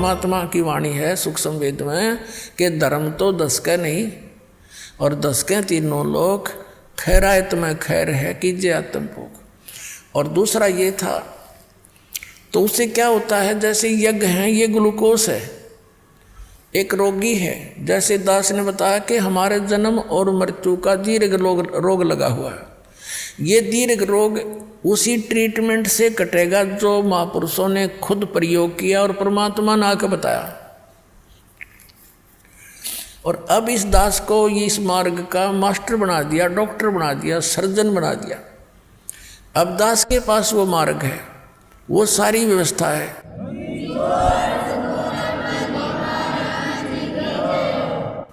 परमात्मा की वाणी है सूक्ष्म वेद में कि धर्म तो 10 के नहीं और 10 के तीनों लोग, खैरायत में खैर है कीजिए आत्म भोग। और दूसरा ये था, तो उससे क्या होता है, जैसे यज्ञ है ये ग्लूकोस है, एक रोगी है, जैसे दास ने बताया कि हमारे जन्म और मृत्यु का दीर्घ रोग लगा हुआ है, ये दीर्घ रोग उसी ट्रीटमेंट से कटेगा जो महापुरुषों ने खुद प्रयोग किया और परमात्मा ने आकर बताया। और अब इस दास को इस मार्ग का मास्टर बना दिया, डॉक्टर बना दिया, सर्जन बना दिया। अब दास के पास वो मार्ग है, वो सारी व्यवस्था है।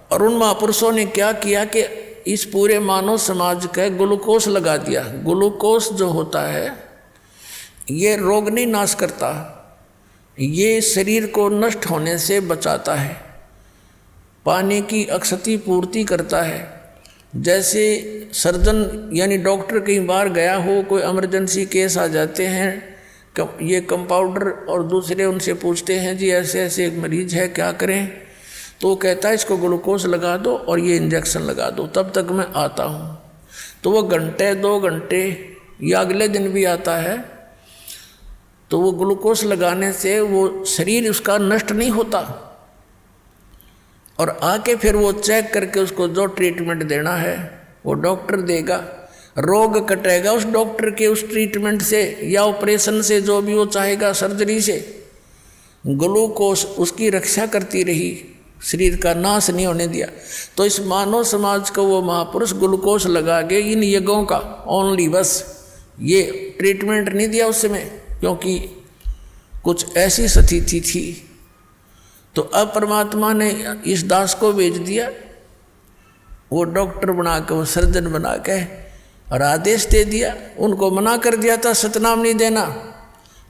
और उन महापुरुषों ने क्या किया कि इस पूरे मानव समाज का ग्लूकोस लगा दिया। ग्लूकोस जो होता है ये रोग नहीं नाश करता, ये शरीर को नष्ट होने से बचाता है, पानी की अक्षति पूर्ति करता है। जैसे सर्जन यानी डॉक्टर कई बार गया हो, कोई इमरजेंसी केस आ जाते हैं, ये कंपाउंडर और दूसरे उनसे पूछते हैं जी ऐसे ऐसे एक मरीज है क्या करें, तो वो कहता है इसको ग्लूकोज लगा दो और ये इंजेक्शन लगा दो, तब तक मैं आता हूँ। तो वो घंटे 2 घंटे या अगले दिन भी आता है, तो वो ग्लूकोज लगाने से वो शरीर उसका नष्ट नहीं होता, और आके फिर वो चेक करके उसको जो ट्रीटमेंट देना है वो डॉक्टर देगा, रोग कटेगा उस डॉक्टर के उस ट्रीटमेंट से या ऑपरेशन से, जो भी वो चाहेगा, सर्जरी से। ग्लूकोज उसकी रक्षा करती रही, शरीर का नाश नहीं होने दिया। तो इस मानव समाज को वो महापुरुष ग्लूकोज लगा के इन यज्ञों का ओनली, बस ये ट्रीटमेंट नहीं दिया उस समय, क्योंकि कुछ ऐसी स्थिति थी। तो अब परमात्मा ने इस दास को भेज दिया, वो डॉक्टर बना के, वो सर्जन बना के, और आदेश दे दिया। उनको मना कर दिया था सतनाम नहीं देना,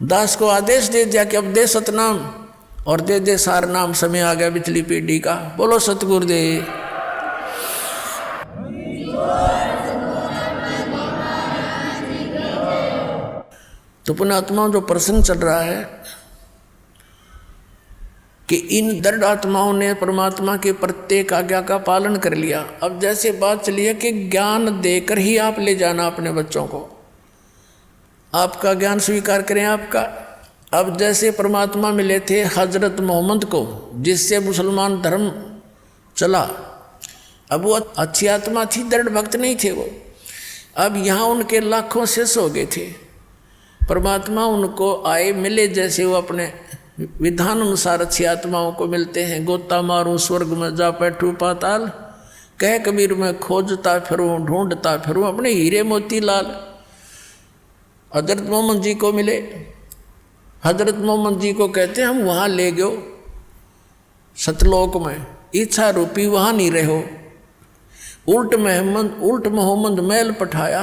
दास को आदेश दे दिया कि अब दे सतनाम, और दे दे सार नाम, समय आ गया पिछली पीढ़ी का। बोलो सतगुरुदेव। तो पुण्यात्माओं जो प्रसंग चल रहा है कि इन दृढ़ आत्माओं ने परमात्मा के प्रत्येक आज्ञा का पालन कर लिया। अब जैसे बात चली है कि ज्ञान देकर ही आप ले जाना अपने बच्चों को, आपका ज्ञान स्वीकार करें आपका। अब जैसे परमात्मा मिले थे हजरत मोहम्मद को, जिससे मुसलमान धर्म चला, अब वो अच्छी आत्मा थी, दृढ़ भक्त नहीं थे वो। अब यहाँ उनके लाखों शिष्य हो गए थे, परमात्मा उनको आए मिले, जैसे वो अपने विधान अनुसार अच्छी आत्माओं को मिलते हैं। गोता मारूं स्वर्ग में जा बैठूं पाताल, कह कबीर में खोजता फिरूं ढूंढता फिरूं अपने हीरे मोती लाल। हजरत मोहम्मद जी को मिले, हजरत मोहम्मद जी को कहते हैं हम वहाँ ले गयो सतलोक में, इच्छा रूपी वहाँ नहीं रहो। उल्ट मोहम्मद मैल पठाया,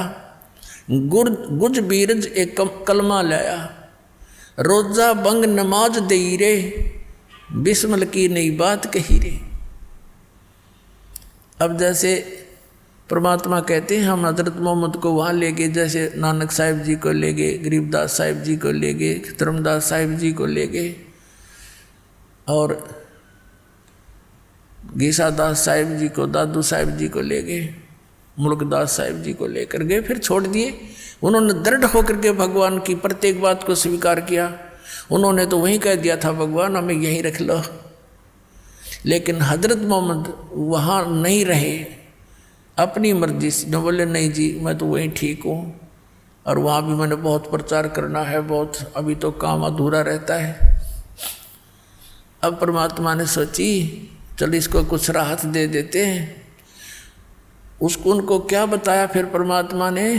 गुज बीरज एक कलमा लाया, रोजा बंग नमाज दई रे, बिस्मिल की नई बात कही रे। अब जैसे परमात्मा कहते हैं हम हजरत मोहम्मद को वहाँ ले गए, जैसे नानक साहिब जी को ले गए, गरीबदास साहिब जी को ले गए, धर्मदास साहिब जी को ले गए, और गीसादास साहिब जी को, दादू साहिब जी को ले गए, मुल्कदास साहिब जी को लेकर गए, फिर छोड़ दिए। उन्होंने दृढ़ होकर के भगवान की प्रत्येक बात को स्वीकार किया। उन्होंने तो वहीं कह दिया था भगवान हमें यहीं रख लो, लेकिन हजरत मोहम्मद वहाँ नहीं रहे, अपनी मर्जी से न बोले नहीं जी मैं तो वहीं ठीक हूँ, और वहाँ भी मैंने बहुत प्रचार करना है, बहुत अभी तो काम अधूरा रहता है। अब परमात्मा ने सोची चल इसको कुछ राहत दे देते हैं। उसको उनको क्या बताया फिर परमात्मा ने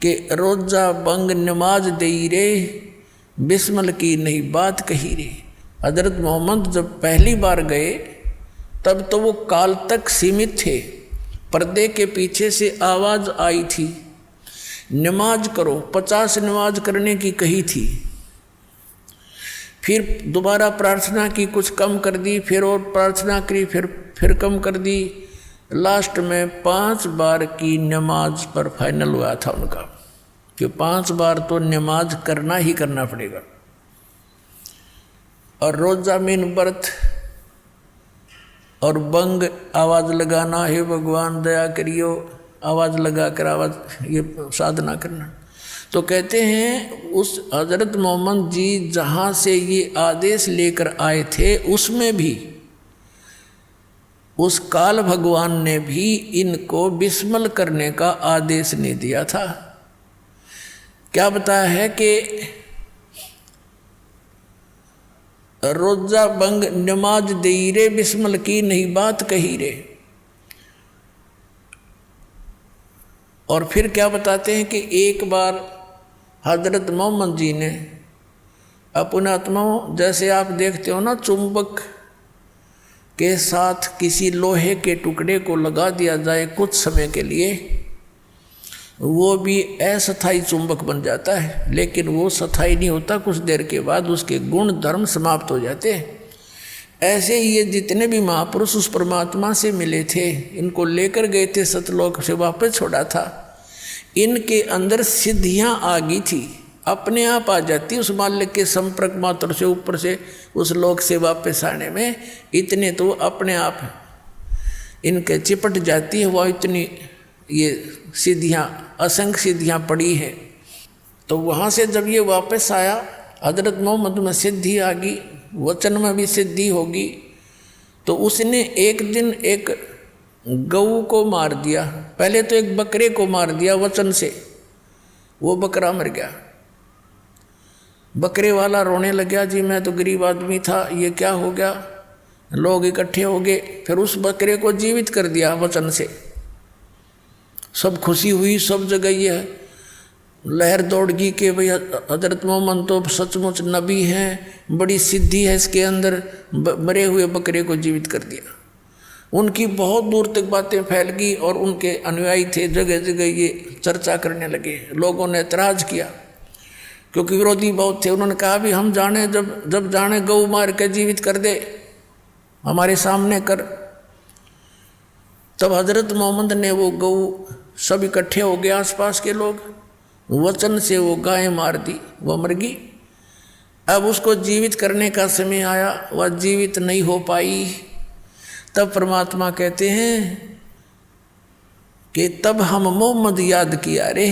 कि रोजा बंग नमाज दई रे, बिस्मिल की नई बात कही रे। हजरत मोहम्मद जब पहली बार गए तब तो वो काल तक सीमित थे, पर्दे के पीछे से आवाज़ आई थी नमाज करो, 50 नमाज करने की कही थी। फिर दोबारा प्रार्थना की, कुछ कम कर दी, फिर और प्रार्थना करी, फिर कम कर दी। लास्ट में 5 बार की नमाज पर फाइनल हुआ था उनका कि 5 बार तो नमाज करना ही करना पड़ेगा। और रोजा मीन व्रत और बंग आवाज़ लगाना, हे भगवान दया करियो, आवाज़ लगा कर आवाज़ ये साधना करना। तो कहते हैं उस हजरत मोहम्मद जी जहाँ से ये आदेश लेकर आए थे उसमें भी उस काल भगवान ने भी इनको विस्मल करने का आदेश नहीं दिया था। क्या बताया है कि रोजा बंग नमाज दई रे, विस्मल की नहीं बात कही रे। और फिर क्या बताते हैं कि एक बार हजरत मोहम्मद जी ने अपने आत्माओं, जैसे आप देखते हो ना चुंबक के साथ किसी लोहे के टुकड़े को लगा दिया जाए कुछ समय के लिए, वो भी अस्थायी चुंबक बन जाता है, लेकिन वो स्थायी नहीं होता, कुछ देर के बाद उसके गुण धर्म समाप्त हो जाते हैं। ऐसे ही ये जितने भी महापुरुष उस परमात्मा से मिले थे, इनको लेकर गए थे सतलोक से वापस छोड़ा था, इनके अंदर सिद्धियां आ गई थी, अपने आप आ जाती उस मालिक के संपर्क मात्र से, ऊपर से उस लोक से वापस आने में इतने तो अपने आप इनके चिपट जाती है। वह इतनी ये सिद्धियां, असंख्य सिद्धियां पड़ी है। तो वहाँ से जब ये वापस आया, हजरत मोहम्मद में सिद्धि आ गई, वचन में भी सिद्धि होगी। तो उसने एक दिन एक गऊ को मार दिया, पहले तो एक बकरे को मार दिया वचन से, वो बकरा मर गया। बकरे वाला रोने लगा, जी मैं तो गरीब आदमी था, ये क्या हो गया। लोग इकट्ठे हो गए, फिर उस बकरे को जीवित कर दिया वचन से। सब खुशी हुई, सब जगह ये लहर दौड़ गई कि भाई हजरत मोहम्मद तो सचमुच नबी हैं, बड़ी सिद्धि है इसके अंदर, मरे हुए बकरे को जीवित कर दिया। उनकी बहुत दूर तक बातें फैल गई और उनके अनुयायी थे जगह जगह ये चर्चा करने लगे। लोगों ने एतराज़ किया क्योंकि विरोधी बहुत थे। उन्होंने कहा भी हम जाने, जब जाने गऊ मार के जीवित कर दे, हमारे सामने कर। तब हजरत मोहम्मद ने वो गऊ, सब इकट्ठे हो गए आसपास के लोग, वचन से वो गाय मार दी, वो मर गई। अब उसको जीवित करने का समय आया, वह जीवित नहीं हो पाई। तब परमात्मा कहते हैं कि तब हम मोहम्मद याद किया रे,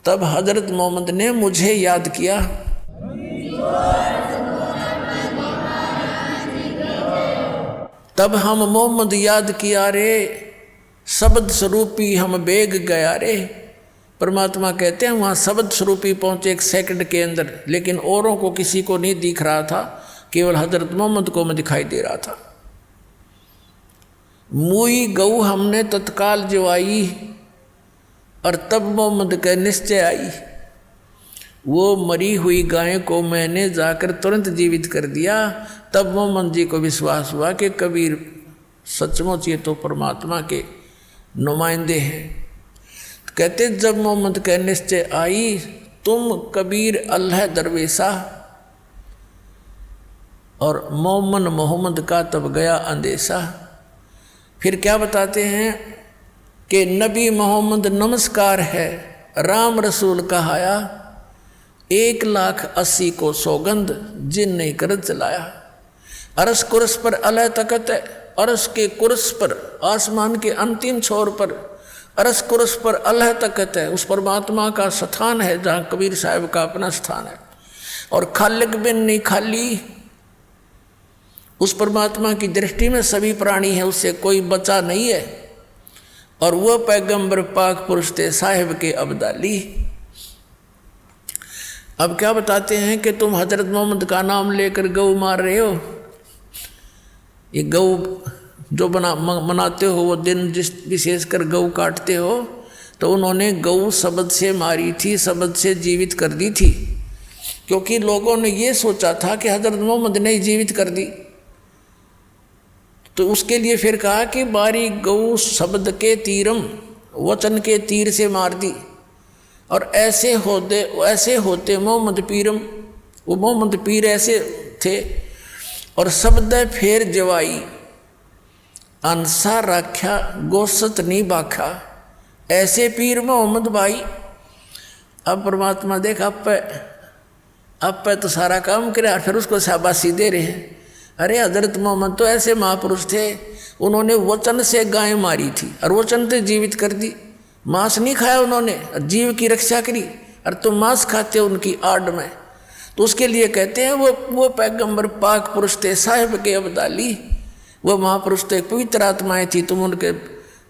तब हजरत मोहम्मद ने मुझे याद किया। तब हम मोहम्मद याद किया रे, शब्द स्वरूपी हम बेग गया रे। परमात्मा कहते हैं वहाँ शब्द स्वरूपी पहुँचे एक सेकंड के अंदर, लेकिन औरों को किसी को नहीं दिख रहा था, केवल हजरत मोहम्मद को मैं दिखाई दे रहा था। मुई गऊ हमने तत्काल जवाई, और तब मोहम्मद का निश्चय आई। वो मरी हुई गाय को मैंने जाकर तुरंत जीवित कर दिया। तब मोहम्मद जी को विश्वास हुआ कि कबीर सचमुच ये तो परमात्मा के नुमाइंदे हैं। तो कहते जब मोहम्मद का निश्चय आई, तुम कबीर अल्लाह दरवेशा, और मोहम्मद का तब गया अंदेशा। फिर क्या बताते हैं कि नबी मोहम्मद नमस्कार है, राम रसूल कहाया, 1,80,000 को सौगंध जिन नहीं कर चलाया। अरस कुरस पर अलह तकत है, अरस के कुरस पर, आसमान के अंतिम छोर पर अरस कुरस पर अलह तकत है। उस परमात्मा का स्थान है जहाँ कबीर साहब का अपना स्थान है। और खालिक बिन नहीं खाली, उस परमात्मा की दृष्टि में सभी प्राणी है, उससे कोई बचा नहीं है। और वह पैगंबर पाक पुरुष थे साहिब के अब्दाली। अब क्या बताते हैं कि तुम हजरत मोहम्मद का नाम लेकर गऊ मार रहे हो। ये गऊ जो मनाते हो वो दिन, जिस विशेषकर गऊ काटते हो, तो उन्होंने गऊ शब्द से मारी थी, शब्द से जीवित कर दी थी, क्योंकि लोगों ने ये सोचा था कि हजरत मोहम्मद ने जीवित कर दी। तो उसके लिए फिर कहा कि बारी गऊ शब्द के तीरम, वचन के तीर से मार दी। और ऐसे होते मोहम्मद पीरम, वो मोहम्मद पीर ऐसे थे। और शब्द फेर जवाई, अंसा राख्या गोसत नहीं बाखा, ऐसे पीर मोहम्मद भाई। अब परमात्मा देख आप पे तो सारा काम करे और फिर उसको शाबाशी दे रहे हैं। अरे हजरत मोहम्मद तो ऐसे महापुरुष थे, उन्होंने वचन से गाय मारी थी और वचन से जीवित कर दी। मांस नहीं खाया उन्होंने, जीव की रक्षा करी, और तुम मांस खाते हो उनकी आड़ में। तो उसके लिए कहते हैं वो पैगंबर पाक पुरुष थे, साहिब के अब्दाली, वो महापुरुष थे, पवित्र आत्माएं थी। तुम उनके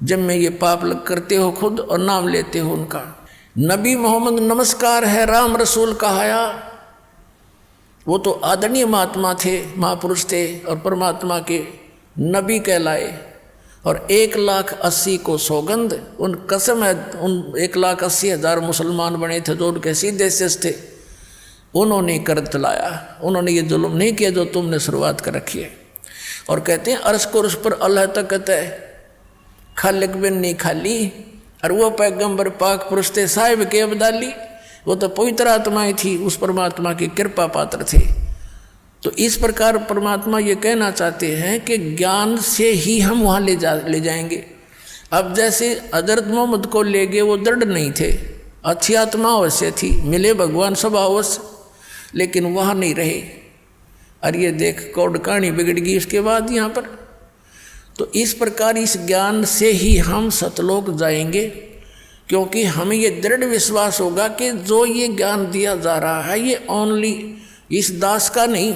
जब में ये पाप करते हो खुद और नाम लेते हो उनका। नबी मोहम्मद नमस्कार है, राम रसूल कहाया। वो तो आदरणीय महात्मा थे, महापुरुष थे और परमात्मा के नबी कहलाए। और 1,80,000 को सौगंध, उन कसम है, उन 1,80,000 मुसलमान बने थे जो उनके सीधे शेष थे, उन्होंने कर चलाया। उन्होंने ये जुल्म नहीं किया जो तुमने शुरुआत कर रखी है। और कहते हैं अर्श को उस पर अल्लाह तक कहता है खालिक बिन नहीं खाली। और वो पैगंबर पाक पुरुष थे, साहिब के अब्दाली, वो तो पवित्र आत्माएं थी, उस परमात्मा की कृपा पात्र थे। तो इस प्रकार परमात्मा ये कहना चाहते हैं कि ज्ञान से ही हम वहाँ ले जाएंगे। अब जैसे हजरत मोहम्मद को ले गए, वो दृढ़ नहीं थे, अच्छी आत्मा अवश्य थी, मिले भगवान सब अवश्य, लेकिन वहाँ नहीं रहे। और ये देख कौड़ कहानी बिगड़ गई इसके बाद यहाँ पर। तो इस प्रकार इस ज्ञान से ही हम सतलोक जाएंगे, क्योंकि हमें ये दृढ़ विश्वास होगा कि जो ये ज्ञान दिया जा रहा है ये ओनली इस दास का नहीं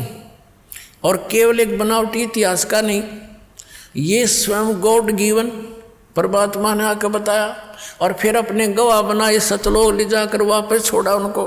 और केवल एक बनावटी इतिहास का नहीं, ये स्वयं गॉड गिवन परमात्मा ने आकर बताया और फिर अपने गवाह बनाए, सतलोक ले जाकर वापस छोड़ा उनको।